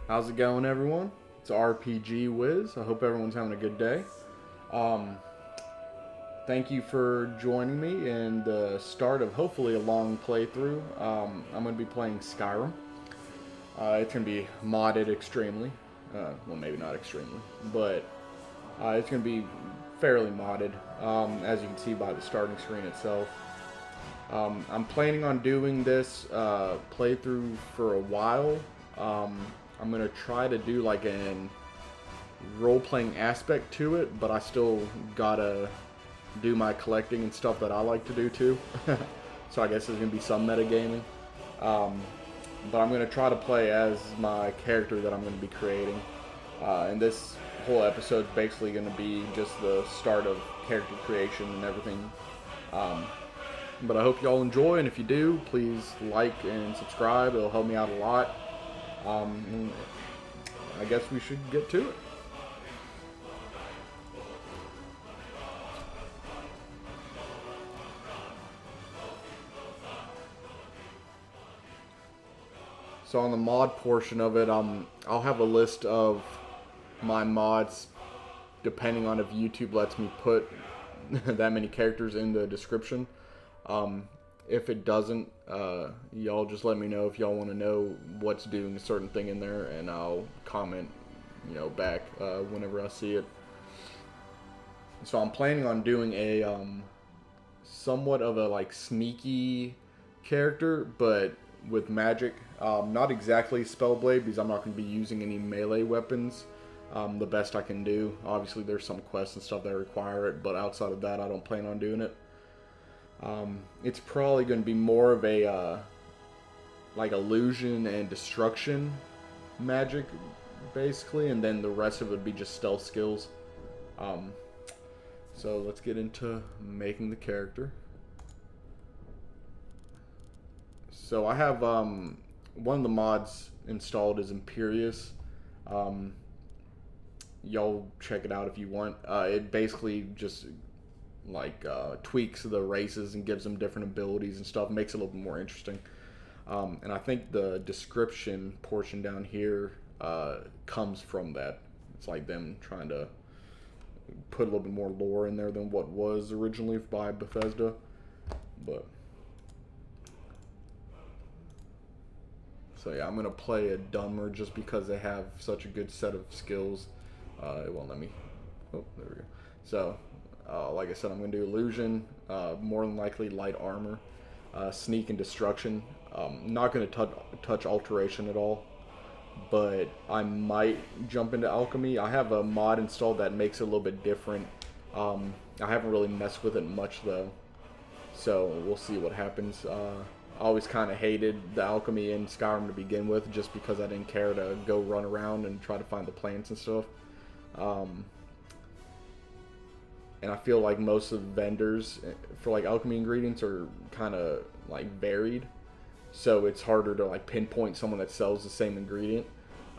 How's it going, everyone? It's RPG Wiz. I hope everyone's having a good day. Um, Thank you for joining me in the start of hopefully a long playthrough. I'm going to be playing Skyrim. It's going to be modded extremely. Well, maybe not extremely, but it's going to be fairly modded, as you can see by the starting screen itself. I'm planning on doing this playthrough for a while. I'm gonna try to do like an role-playing aspect to it, but I still gotta do my collecting and stuff that I like to do too. So I guess there's gonna be some metagaming. But I'm gonna try to play as my character that I'm gonna be creating. And this whole episode is basically gonna be just the start of character creation and everything. But I hope y'all enjoy, and if you do, please like and subscribe. It'll help me out a lot. I guess we should get to it. So on the mod portion of it, I'll have a list of my mods depending on if YouTube lets me put that many characters in the description. If it doesn't, y'all just let me know if y'all want to know what's doing a certain thing in there, and I'll comment, back whenever I see it. So I'm planning on doing a somewhat of a like sneaky character, but with magic. Not exactly Spellblade, because I'm not going to be using any melee weapons. The best I can do. Obviously, there's some quests and stuff that require it, but outside of that, I don't plan on doing it. It's probably going to be more of a like illusion and destruction magic, basically, and then the rest of it would be just stealth skills. So let's get into making the character. So I have one of the mods installed is Imperious. Y'all check it out if you want. It basically just like tweaks the races and gives them different abilities and stuff, makes it a little bit more interesting. And I think the description portion down here comes from that. It's like them trying to put a little bit more lore in there than what was originally by Bethesda. But so yeah, I'm gonna play a Dunmer just because they have such a good set of skills. It won't let me. Oh, there we go. So like I said, I'm going to do illusion, more than likely light armor, sneak and destruction. Not going to touch alteration at all, but I might jump into alchemy. I have a mod installed that makes it a little bit different. I haven't really messed with it much though, so we'll see what happens. I always kind of hated the alchemy in Skyrim to begin with, just because I didn't care to go run around and try to find the plants and stuff. And I feel like most of the vendors for like alchemy ingredients are kind of like varied, so it's harder to like pinpoint someone that sells the same ingredient.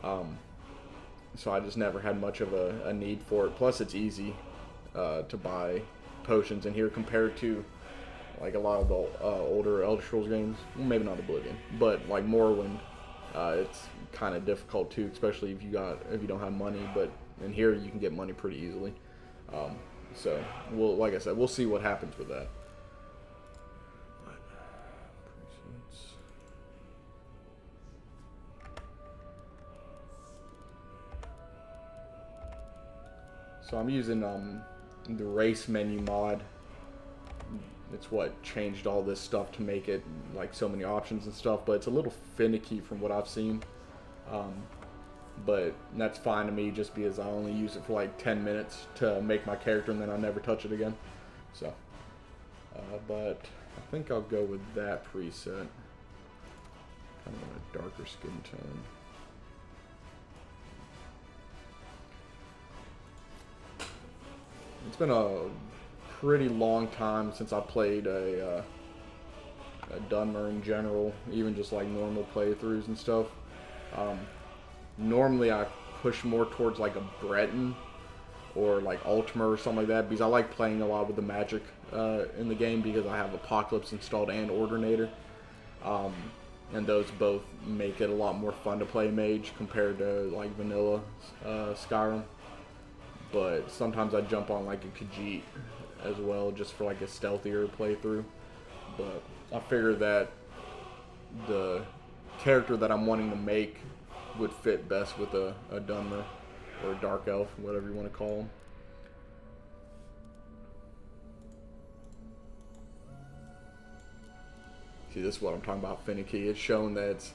So I just never had much of a need for it. Plus it's easy to buy potions in here compared to like a lot of the older Elder Scrolls games. Well, maybe not Oblivion, but like Morrowind, it's kind of difficult too, especially if you don't have money. But in here you can get money pretty easily. So like I said, we'll see what happens with that. So I'm using the race menu mod. It's what changed all this stuff to make it like so many options and stuff, but it's a little finicky from what I've seen. But that's fine to me, just because I only use it for like 10 minutes to make my character, and then I'll never touch it again. So, but I think I'll go with that preset. Kind of a darker skin tone. It's been a pretty long time since I played a Dunmer in general, even just like normal playthroughs and stuff. Normally I push more towards like a Breton or like Ultima or something like that, because I like playing a lot with the magic in the game, because I have Apocalypse installed and Ordinator. and those both make it a lot more fun to play mage compared to like vanilla Skyrim. But sometimes I jump on like a Khajiit as well, just for like a stealthier playthrough. But I figure that the character that I'm wanting to make would fit best with a Dunmer or a Dark Elf, whatever you want to call them. See, this is what I'm talking about, finicky. It's shown that it's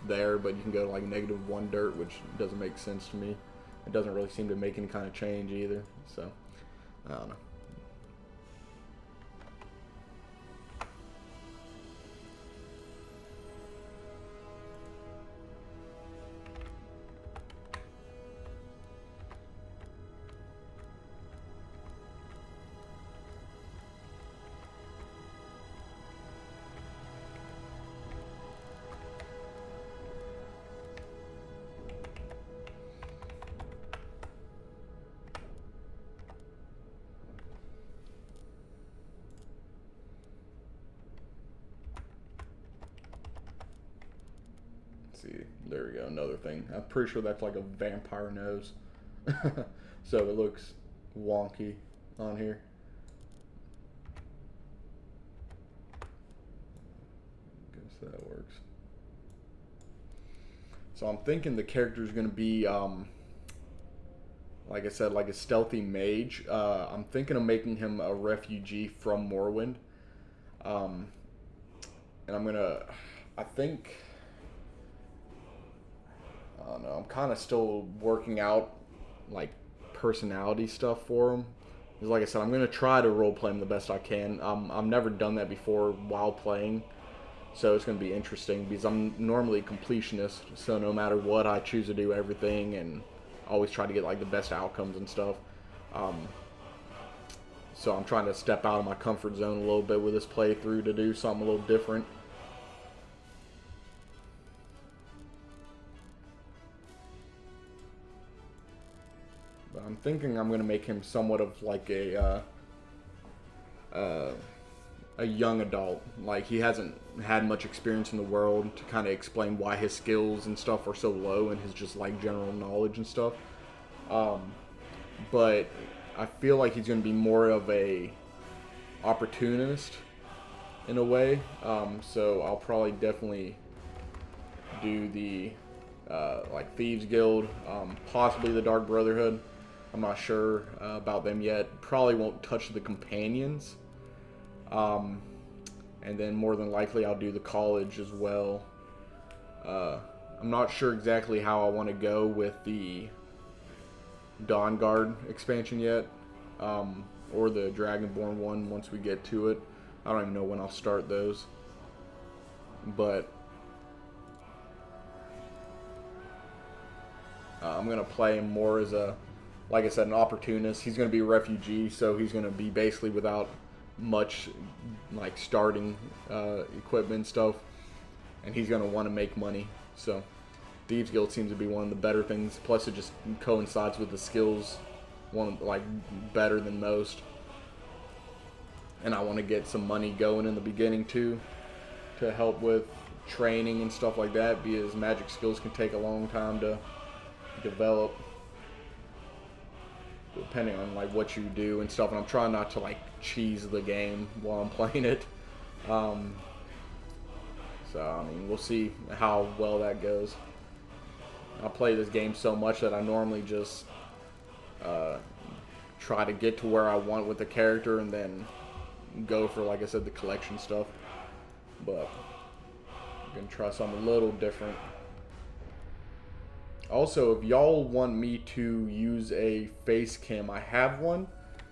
there, but you can go to like -1 dirt, which doesn't make sense to me. It doesn't really seem to make any kind of change either, so I don't know. See, there we go, another thing. I'm pretty sure that's like a vampire nose. So it looks wonky on here. Guess that works. So I'm thinking the character is going to be, like I said, like a stealthy mage. I'm thinking of making him a refugee from Morrowind. And I'm going to, I think... I don't know. I'm kind of still working out like personality stuff for him. Because like I said, I'm gonna try to roleplay him the best I can. I've never done that before while playing, so it's gonna be interesting because I'm normally a completionist. So no matter what, I choose to do everything and always try to get like the best outcomes and stuff. So I'm trying to step out of my comfort zone a little bit with this playthrough to do something a little different. I'm thinking I'm going to make him somewhat of like a young adult. Like, he hasn't had much experience in the world to kind of explain why his skills and stuff are so low and his just like general knowledge and stuff. But I feel like he's going to be more of a opportunist in a way. So I'll probably definitely do the like Thieves Guild, possibly the Dark Brotherhood. I'm not sure about them yet. Probably won't touch the companions. And then more than likely I'll do the college as well. I'm not sure exactly how I want to go with the Dawn Guard expansion yet. Or the Dragonborn one once we get to it. I don't even know when I'll start those. But I'm going to play him more as a, like I said, an opportunist. He's going to be a refugee, so he's going to be basically without much like starting equipment and stuff, and he's going to want to make money. So Thieves Guild seems to be one of the better things, plus it just coincides with the skills one like better than most. And I want to get some money going in the beginning too, to help with training and stuff like that, because magic skills can take a long time to develop depending on like what you do and stuff, and I'm trying not to like cheese the game while I'm playing it. So I mean, we'll see how well that goes. I play this game so much that I normally just try to get to where I want with the character and then go for, like I said, the collection stuff. But I'm gonna try something a little different. Also, if y'all want me to use a face cam, I have one.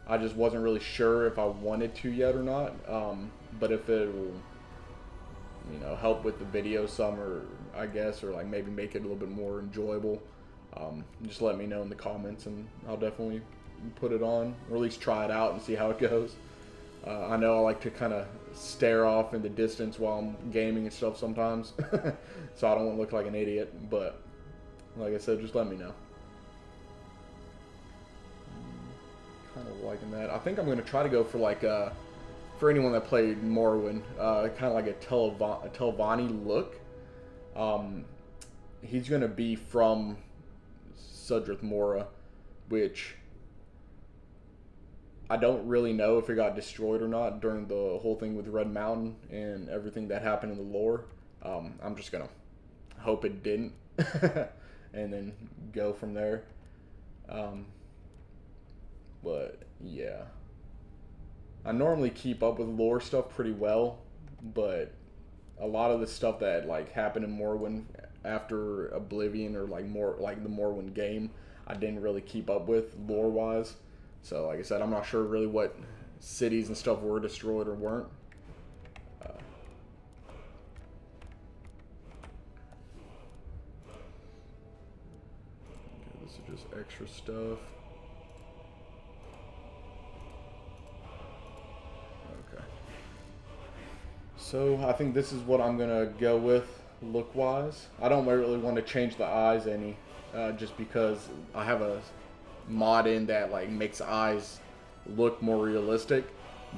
I just wasn't really sure if I wanted to yet or not. But if it will, you know, help with the video some, or I guess, or like maybe make it a little bit more enjoyable, just let me know in the comments, and I'll definitely put it on, or at least try it out and see how it goes. I know I like to kind of stare off in the distance while I'm gaming and stuff sometimes, so I don't want to look like an idiot, but like I said, just let me know. Kind of liking that. I think I'm going to try to go for like for anyone that played Morrowind, kind of like a Telvanni look. He's gonna be from Sudrith Mora, which I don't really know if it got destroyed or not during the whole thing with Red Mountain and everything that happened in the lore. I'm just gonna hope it didn't, and then go from there. But yeah, I normally keep up with lore stuff pretty well, but a lot of the stuff that like happened in Morrowind after Oblivion or like more like the Morrowind game, I didn't really keep up with lore wise. So like I said, I'm not sure really what cities and stuff were destroyed or weren't. Okay, this is just extra stuff. Okay. So I think this is what I'm gonna go with look wise. I don't really want to change the eyes any, just because I have a mod in that like makes eyes look more realistic,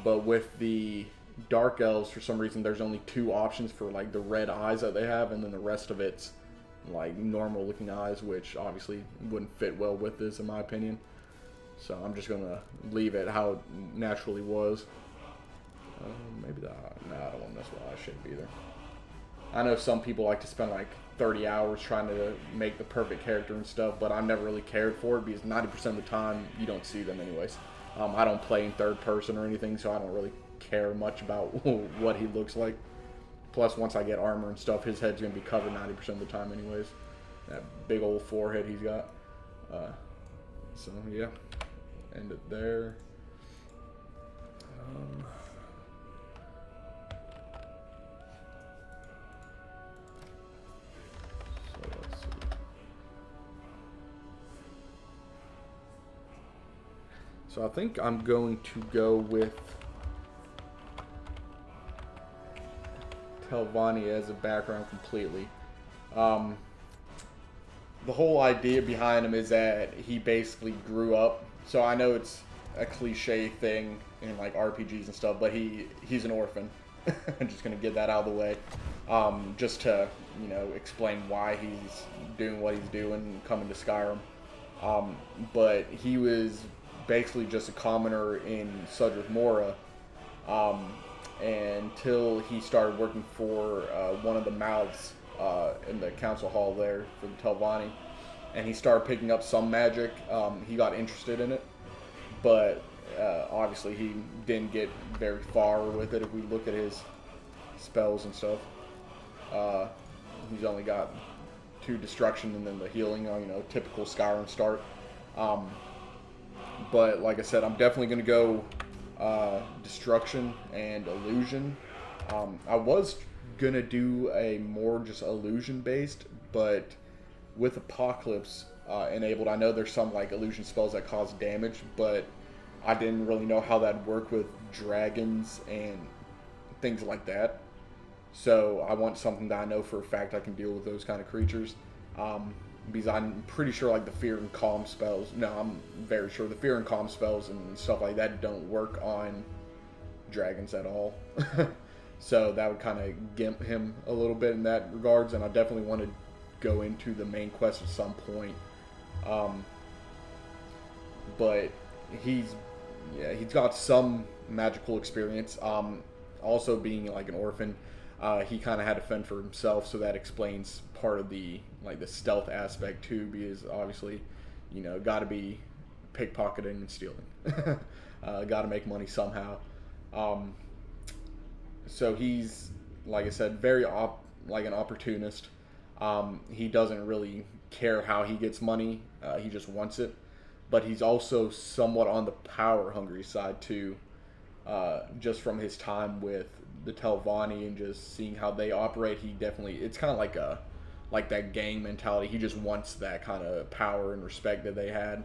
but with the dark elves for some reason there's only two options for like the red eyes that they have, and then the rest of it's like normal looking eyes, which obviously wouldn't fit well with this in my opinion. So I'm just gonna leave it how it naturally was. Maybe that, nah, I don't want to mess with eye shape either. I know some people like to spend like 30 hours trying to make the perfect character and stuff, but I've never really cared for it because 90% of the time you don't see them anyways. I don't play in third person or anything, so I don't really care much about what he looks like. Plus, once I get armor and stuff, his head's going to be covered 90% of the time anyways. That big old forehead he's got. So, yeah. End it there. So I think I'm going to go with Telvanni as a background completely. The whole idea behind him is that he basically grew up. So I know it's a cliche thing in like RPGs and stuff, but he's an orphan. I'm just gonna get that out of the way, just to explain why he's doing what he's doing, coming to Skyrim. But he was basically just a commoner in Sudrith Mora, until he started working for one of the mouths in the council hall there for the Telvanni, and he started picking up some magic. He got interested in it, but obviously he didn't get very far with it. If we look at his spells and stuff, he's only got 2 destruction and then the healing, typical Skyrim start. But like I said, I'm definitely going to go destruction and illusion. I was going to do a more just illusion based, but with Apocalypse enabled, I know there's some like illusion spells that cause damage, but I didn't really know how that'd work with dragons and things like that. So I want something that I know for a fact I can deal with those kind of creatures. Because I'm pretty sure like the fear and calm spells, no, I'm very sure the fear and calm spells and stuff like that don't work on dragons at all. So that would kind of gimp him a little bit in that regards, and I definitely want to go into the main quest at some point. But he's got some magical experience. Also being like an orphan, he kind of had to fend for himself, so that explains part of the stealth aspect too, because obviously, got to be pickpocketing and stealing. Got to make money somehow. So he's, like I said, very like an opportunist. He doesn't really care how he gets money. He just wants it. But he's also somewhat on the power hungry side too, just from his time with the Telvanni and just seeing how they operate. He definitely, it's kind of like that gang mentality. He just wants that kind of power and respect that they had.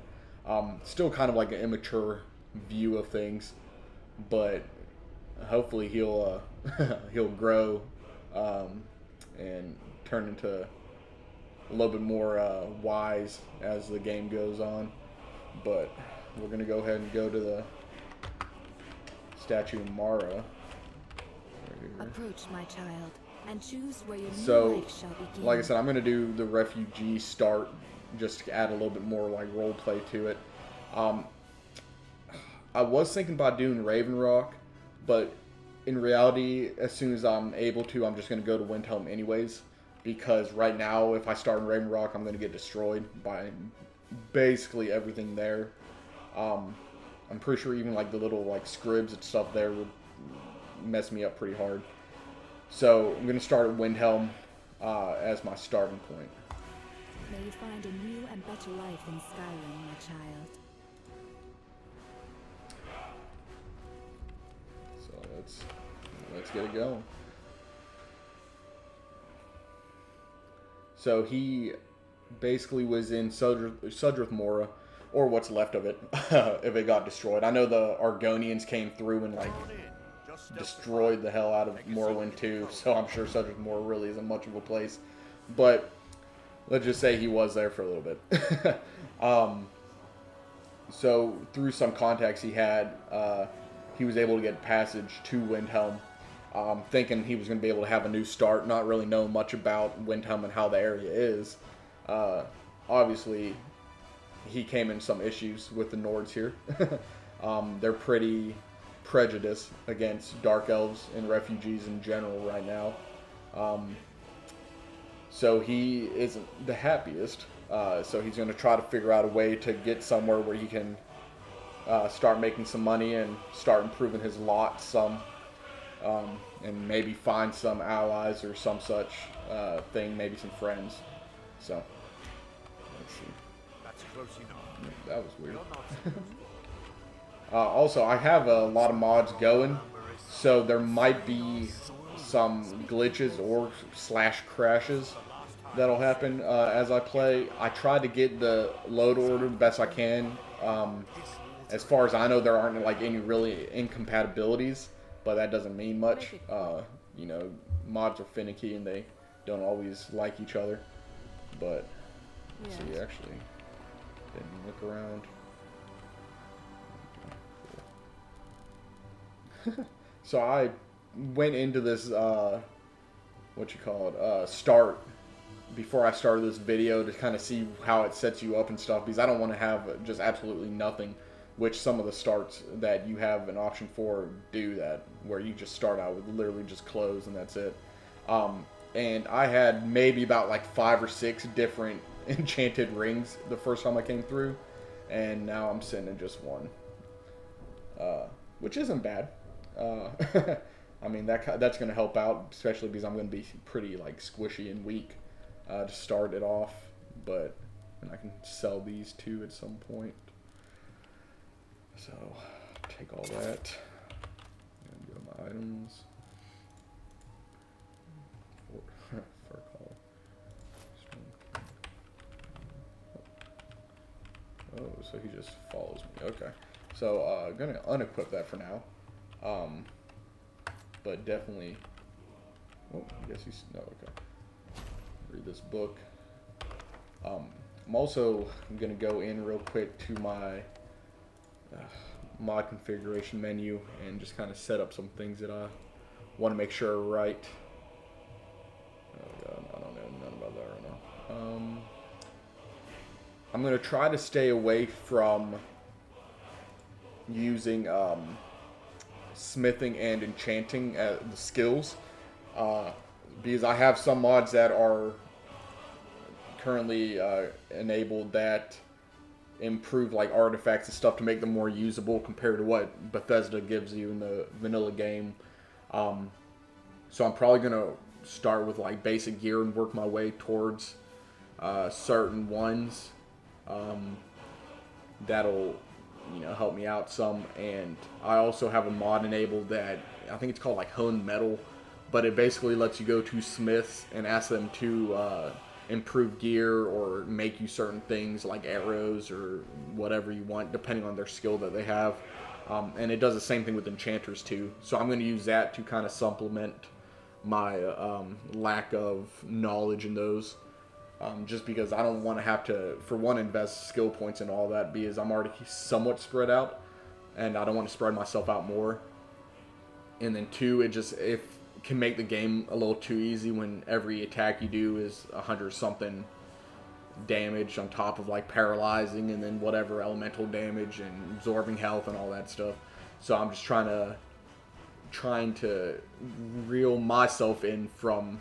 Still kind of like an immature view of things, but hopefully he'll he'll grow and turn into a little bit more wise as the game goes on. But we're gonna go ahead and go to the statue of Mara. Approach, my child. and choose where your new So, life shall begin. like I said, I'm going to do the refugee start just to add a little bit more like role play to it. I was thinking about doing Raven Rock, but in reality, as soon as I'm able to, I'm just going to go to Windhelm anyways. Because right now, if I start in Raven Rock, I'm going to get destroyed by basically everything there. I'm pretty sure even like the little like scribs and stuff there would mess me up pretty hard. So I'm going to start at Windhelm as my starting point. May you find a new and better life in Skyrim, my child. So let's get it going. So he basically was in Sudrith Mora, or what's left of it, if it got destroyed. I know the Argonians came through and like destroyed the hell out of Morrowind too, so I'm sure Sudrith Mora really isn't much of a place. But let's just say he was there for a little bit. So through some contacts he had, he was able to get passage to Windhelm, thinking he was going to be able to have a new start, not really knowing much about Windhelm and how the area is. Obviously, he came in some issues with the Nords here. They're pretty prejudiced against Dark Elves and refugees in general right now. So he isn't the happiest. So he's going to try to figure out a way to get somewhere where he can start making some money and start improving his lot some. And maybe find some allies or some such thing, maybe some friends. So, let's see. That's close enough. That was weird. Also, I have a lot of mods going, so there might be some glitches or / crashes that'll happen as I play. I try to get the load order the best I can. As far as I know, there aren't like any really incompatibilities, but that doesn't mean much. You know, mods are finicky and they don't always like each other. But let's see, actually, didn't look around. So I went into this start before I started this video to kind of see how it sets you up and stuff, because I don't want to have just absolutely nothing, which some of the starts that you have an option for do that, where you just start out with literally just clothes and that's it. And I had maybe about like 5 or 6 different enchanted rings the first time I came through, and now I'm sitting in just one, which isn't bad. I mean, that's going to help out, especially because I'm going to be pretty like squishy and weak to start it off, but and I can sell these too at some point. So take all that and go to my items. Fur collar. Oh, so he just follows me. Okay. So gonna unequip that for now. But definitely. Oh, I guess he's no. Okay. Read this book. I'm also gonna go in real quick to my mod configuration menu and just kind of set up some things that I want to make sure are right. Oh god, I don't know nothing about that right now. I'm gonna try to stay away from using smithing and enchanting the skills, because I have some mods that are currently enabled that improve like artifacts and stuff to make them more usable compared to what Bethesda gives you in the vanilla game. So I'm probably gonna start with like basic gear and work my way towards certain ones that'll, you know, help me out some. And I also have a mod enabled that I think it's called like Honed Metal, but it basically lets you go to smiths and ask them to improve gear or make you certain things like arrows or whatever you want depending on their skill that they have. And it does the same thing with enchanters too. So I'm going to use that to kind of supplement my lack of knowledge in those. Just because I don't want to have to, for one, invest skill points and all that, because I'm already somewhat spread out, and I don't want to spread myself out more. And then two, it just, if can make the game a little too easy when every attack you do is 100 something damage on top of like paralyzing and then whatever elemental damage and absorbing health and all that stuff. So I'm just trying to reel myself in from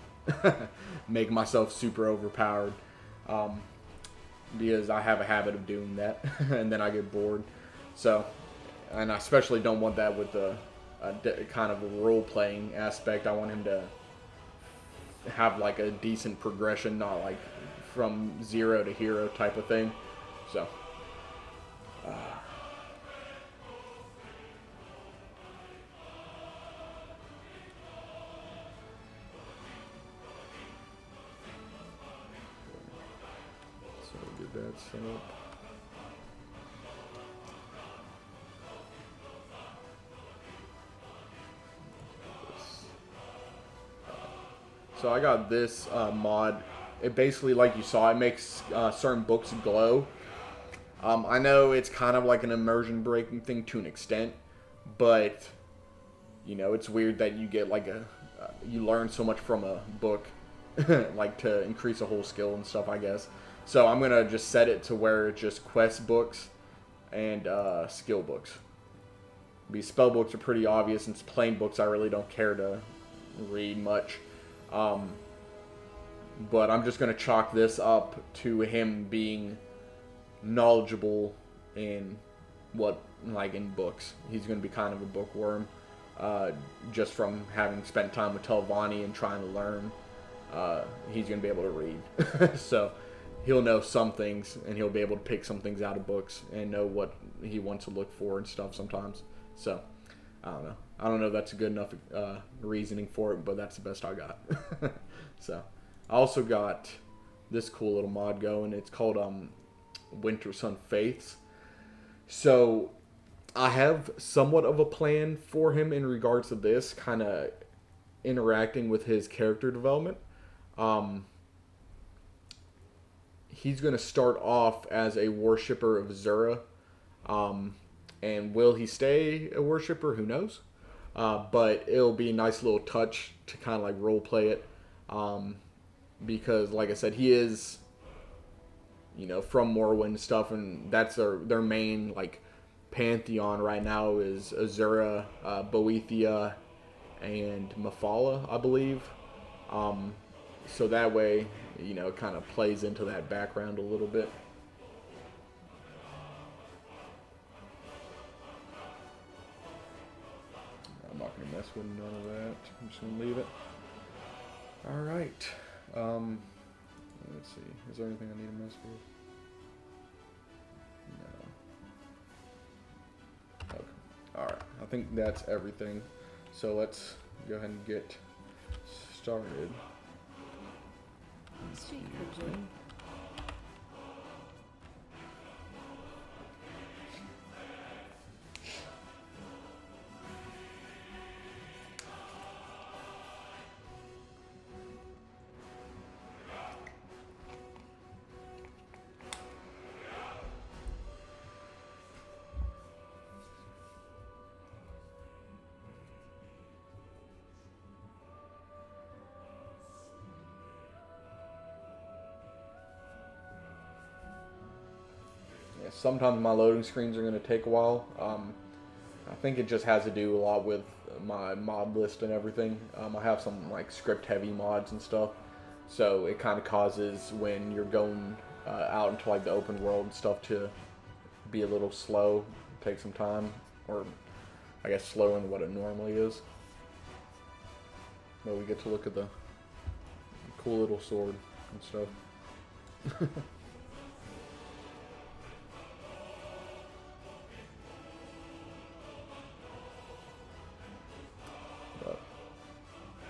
make myself super overpowered, because I have a habit of doing that and then I get bored. So, and I especially don't want that with the kind of a role-playing aspect. I want him to have like a decent progression, not like from 0 to hero type of thing. So so get that set up. So I got this mod. It basically, like you saw, it makes certain books glow. I know it's kind of like an immersion breaking thing to an extent, but you know, it's weird that you get like you learn so much from a book, like to increase a whole skill and stuff, I guess. So I'm gonna just set it to where it's just quest books and skill books. These spell books are pretty obvious, and plain books I really don't care to read much. But I'm just going to chalk this up to him being knowledgeable in in books. He's going to be kind of a bookworm, just from having spent time with Telvanni and trying to learn. He's going to be able to read. So he'll know some things, and he'll be able to pick some things out of books and know what he wants to look for and stuff sometimes. So I don't know. I don't know if that's a good enough reasoning for it, but that's the best I got. So I also got this cool little mod going. It's called Winter Sun Faiths. So I have somewhat of a plan for him in regards to this, kind of interacting with his character development. He's going to start off as a worshiper of Zura. And will he stay a worshiper? Who knows? But it'll be a nice little touch to kind of like role play it. Because like I said, he is, you know, from Morrowind and stuff, and that's their main like pantheon right now is Azura, Boethia, and Mephala, I believe. So that way, you know, it kind of plays into that background a little bit. I'm not going to mess with none of that. I'm just going to leave it. Alright. Let's see. Is there anything I need to mess with? No. Okay. Alright. I think that's everything. So let's go ahead and get started. Sometimes my loading screens are going to take a while. I think it just has to do a lot with my mod list and everything. I have some like script heavy mods and stuff, so it kind of causes when you're going out into like the open world and stuff to be a little slow, take some time, or I guess slower than what it normally is. But we get to look at the cool little sword and stuff.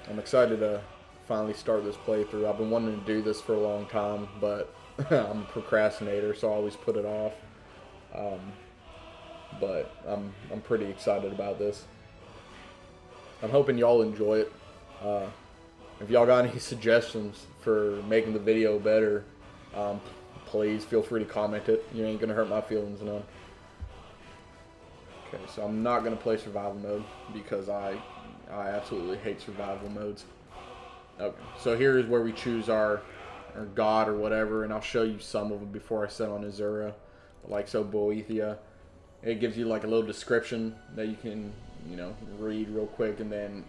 I'm excited to finally start this playthrough. I've been wanting to do this for a long time, but I'm a procrastinator, so I always put it off. But I'm pretty excited about this. I'm hoping y'all enjoy it. If y'all got any suggestions for making the video better, please feel free to comment it. You ain't gonna hurt my feelings none. Okay, so I'm not gonna play survival mode because I I absolutely hate survival modes. Okay, so here is where we choose our god or whatever, and I'll show you some of them before I set on Azura. Like so, Boethia. It gives you like a little description that you can, you know, read real quick, and then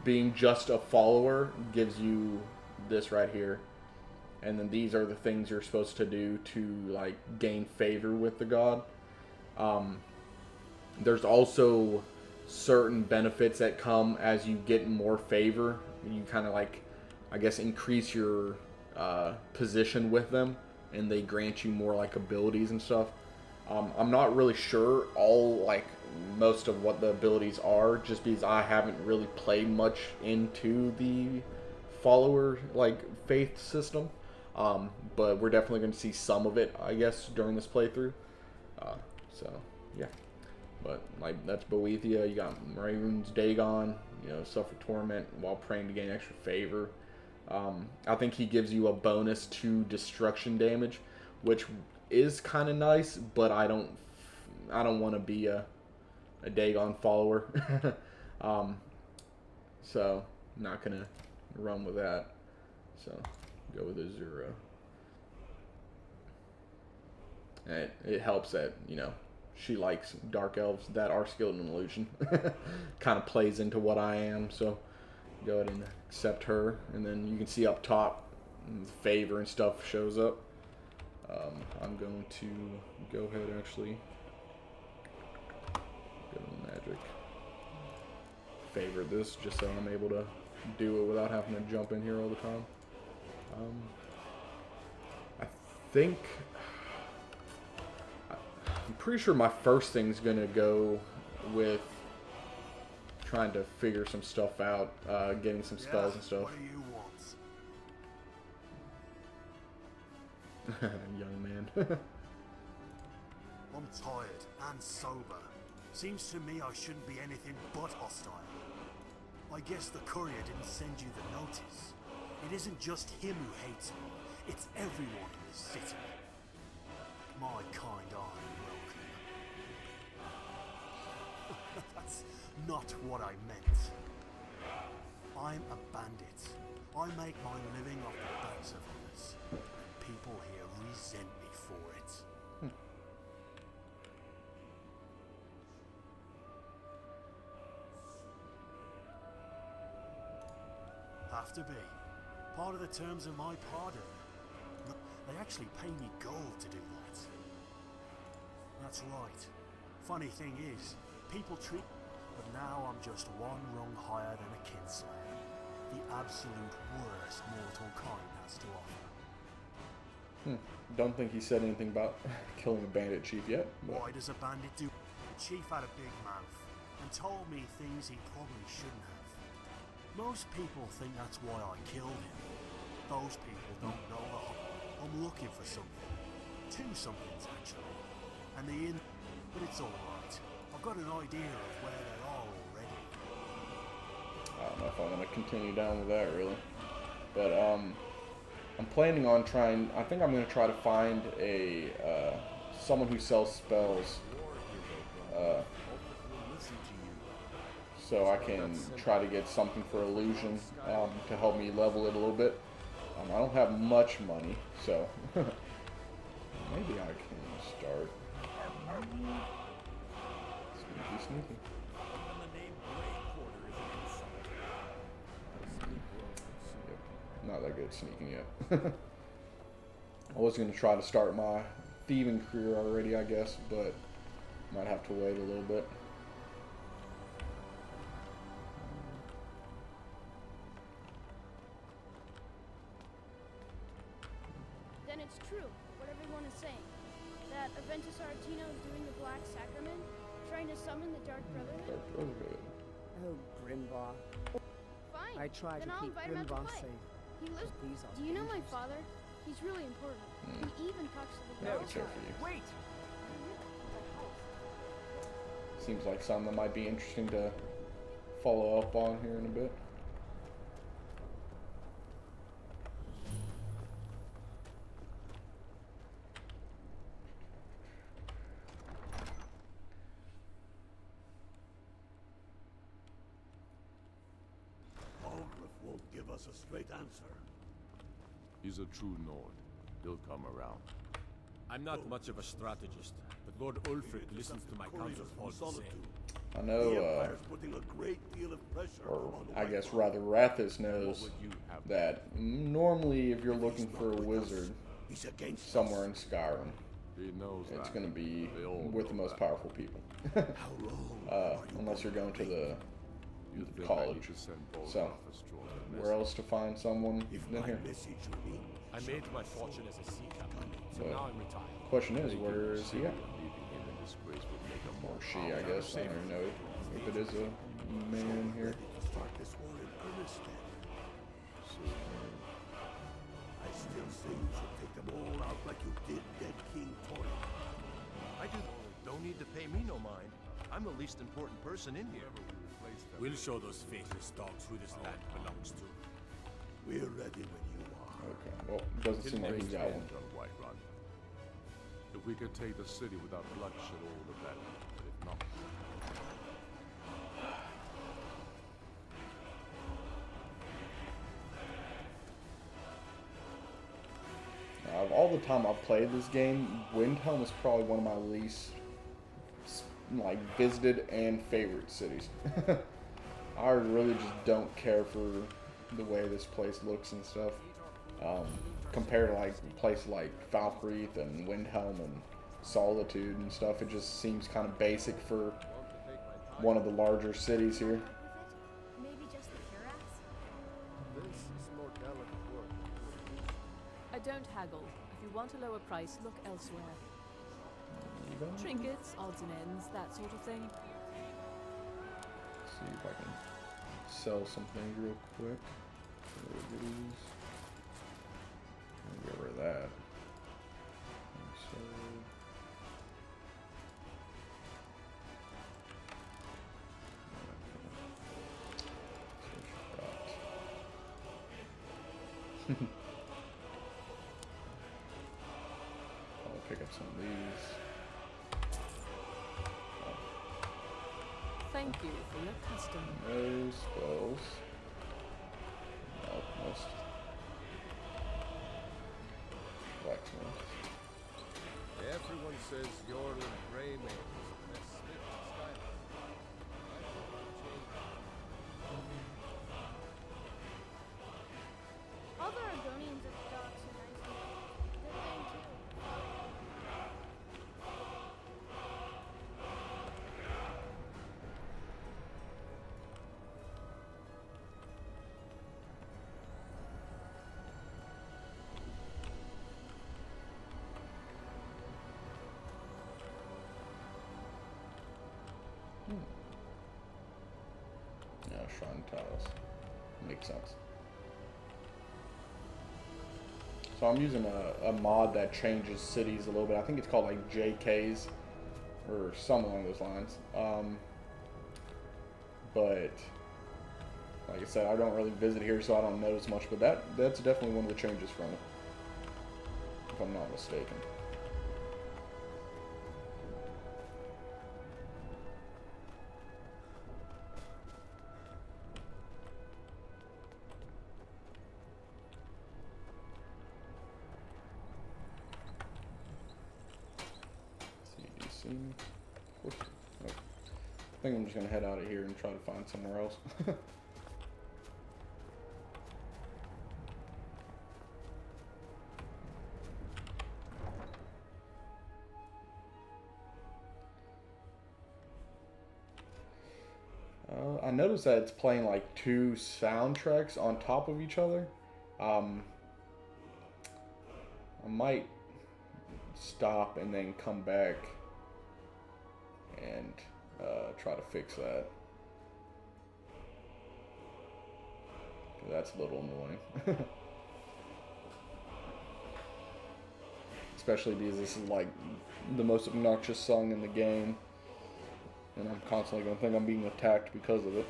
being just a follower gives you this right here. And then these are the things you're supposed to do to like gain favor with the god. There's also certain benefits that come as you get more favor. You kind of like, I guess, increase your position with them, and they grant you more like abilities and stuff. I'm not really sure most of what the abilities are, just because I haven't really played much into the follower like faith system. But we're definitely going to see some of it, I guess, during this playthrough. So yeah, but like that's Boethia. You got Raven's Dagon. You know, suffer torment while praying to gain extra favor. I think he gives you a bonus to destruction damage, which is kind of nice, but I don't want to be a Dagon follower. So not gonna run with that. So go with Azura. And it helps that, you know, she likes dark elves that are skilled in illusion. Kind of plays into what I am, so go ahead and accept her. And then you can see up top, favor and stuff shows up. I'm going to go ahead actually. Go to magic. Favor this just so I'm able to do it without having to jump in here all the time. I think I'm pretty sure my first thing's gonna go with trying to figure some stuff out, getting some spells and stuff. What do you want? Young man. I'm tired and sober. Seems to me I shouldn't be anything but hostile. I guess the courier didn't send you the notice. It isn't just him who hates me, it's everyone in this city. My kind aren't welcome. That's not what I meant. I'm a bandit. I make my living off the backs of others. People here resent me for it. Have to be. Part of the terms of my pardon. They actually pay me gold to do that. That's right. Funny thing is, people treat... But now I'm just one rung higher than a kinslayer. The absolute worst mortal kind has to offer. Don't think he said anything about killing a bandit chief yet. But Why does a bandit do... The chief had a big mouth and told me things he probably shouldn't have. Most people think that's why I killed him. Those people don't know the whole... I'm looking for something. Two somethings, actually. And the inn... But it's alright. I've got an idea of where they are already. I don't know if I'm going to continue down with that, really. But, I'm planning on trying... I think I'm going to try to find a, someone who sells spells. So I can try to get something for illusion to help me level it a little bit. I don't have much money, so maybe I can start. Sneaky, sneaky. Not that good at sneaking yet. I was going to try to start my thieving career already, I guess, but might have to wait a little bit. Then it's true, what everyone is saying. That Aventus Aretino is doing the Black Sacrament, trying to summon the Dark Brotherhood. Oh, Grimbar. Fine, I try then to I'll keep invite him out to Grimbar play. safe. He lives... These are Do you know my dangerous. father? He's really important. He even talks to the Yeah, girls. it's for you. Wait! Seems like something that might be interesting to follow up on here in a bit. us a straight answer. He's a true Nord. He'll come around. I'm not much of a strategist, but Lord Ulfric listens to my counsel all the same. I The know, Empire's putting a great deal of pressure or on the I White guess Run. rather Rathus knows What would you have? that normally if you're looking for a wizard He's against somewhere us. in Skyrim, He knows it's that. going to be They all with the know most that. powerful people. How long are you Unless you're going to the You think I college. need to send both So, officers to a where else to find someone If than my here? message remains, I made my fortune as a sea captain, so But- now I'm retired. Question is, where is he at? Leaving him in disgrace would make him Or more she, I guess. I don't even know if it is a man here. ready to start this war in earnest then. I still say you should take them all out like you did dead King Torin. I do. Don't need to pay me no mind. I'm the least important person in here. We'll show those faithless dogs who this land belongs to. We're ready when you are. Okay, well, doesn't seem like he's got one. on White Run. If we could take the city without bloodshed, all the better. But if not, Of all the time I've played this game, Windhelm is probably one of my least like visited and favorite cities. I really just don't care for the way this place looks and stuff. Compared to like places like Falkreath and Windhelm and Solitude and stuff, it just seems kind of basic for one of the larger cities here. Maybe just the Kirax? this is more delicate work. I don't haggle. If you want a lower price, look elsewhere. Trinkets, odds and ends, that sort of thing. See if I can sell some things real quick. Get rid of that. So, I'll pick up some of these. Thank you for your custom. No spells. Alchemist. Blacksmith. Everyone says you're the Grey Mage is the best smith in Skyrim. All the Argonians at the docks are nice people. Good thing, too. Yeah, shrine tiles. Makes sense. So I'm using a mod that changes cities a little bit. I think it's called like JKs or something along those lines. But like I said, I don't really visit here, so I don't notice much. But that's definitely one of the changes from it, if I'm not mistaken. CDC. Of course. Okay. I think I'm just gonna head out of here and try to find somewhere else. I noticed that it's playing like two soundtracks on top of each other. I might stop and then come back and try to fix that. That's a little annoying. Especially because this is like the most obnoxious song in the game. And I'm constantly going to think I'm being attacked because of it.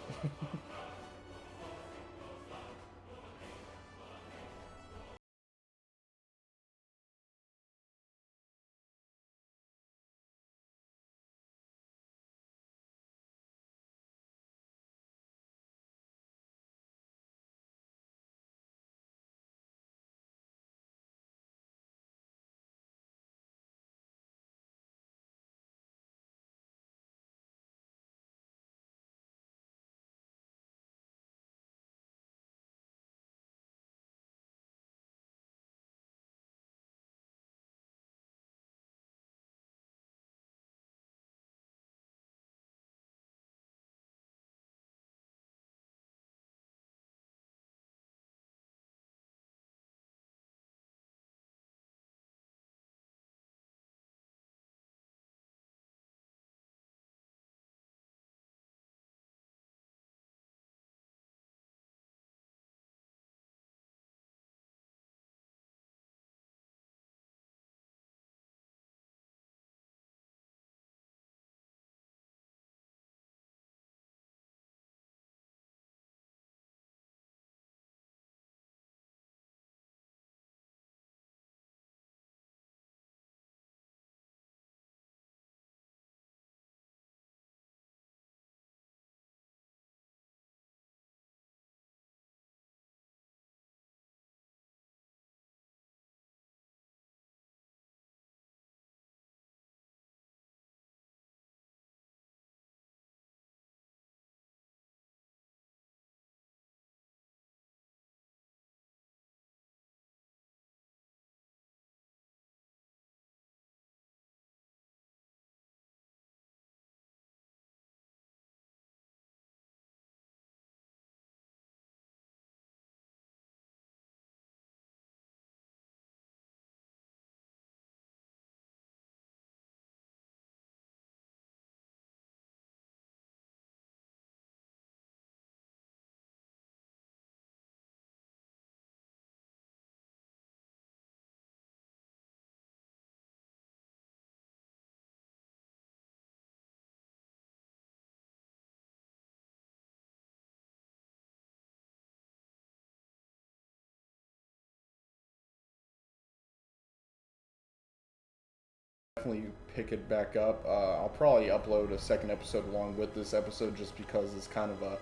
definitely pick it back up. I'll probably upload a second episode along with this episode just because it's kind of a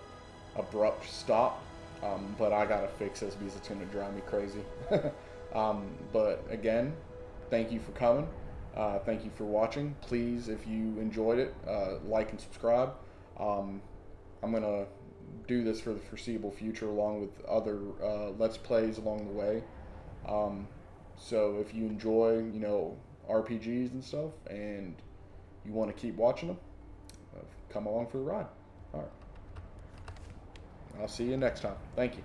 abrupt stop. But I gotta fix this because it's gonna drive me crazy. But again, thank you for coming. Thank you for watching. Please, if you enjoyed it, like and subscribe. I'm gonna do this for the foreseeable future along with other Let's Plays along the way. So if you enjoy, you know, RPGs and stuff, and you want to keep watching them, come along for the ride. All right. I'll see you next time. Thank you.